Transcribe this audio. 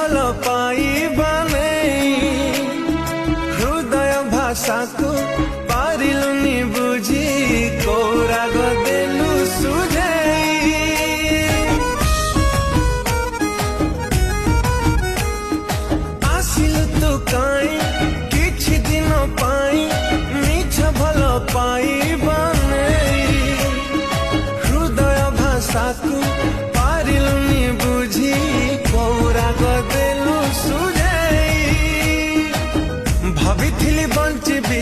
ভাল পাইবানে হৃদয় ভাষাকু পারিলুনি বুঝি কৌরাগ দেলু সুঝাই আসিলু তু কাই কিছু দিন পাই মিছ ভাল পাইবানে হৃদয় ভাষাকু পারিলুনি বুঝি কৌরাগ দেলু সুঝাই ভাবিଥିଲି বঞ্চিবি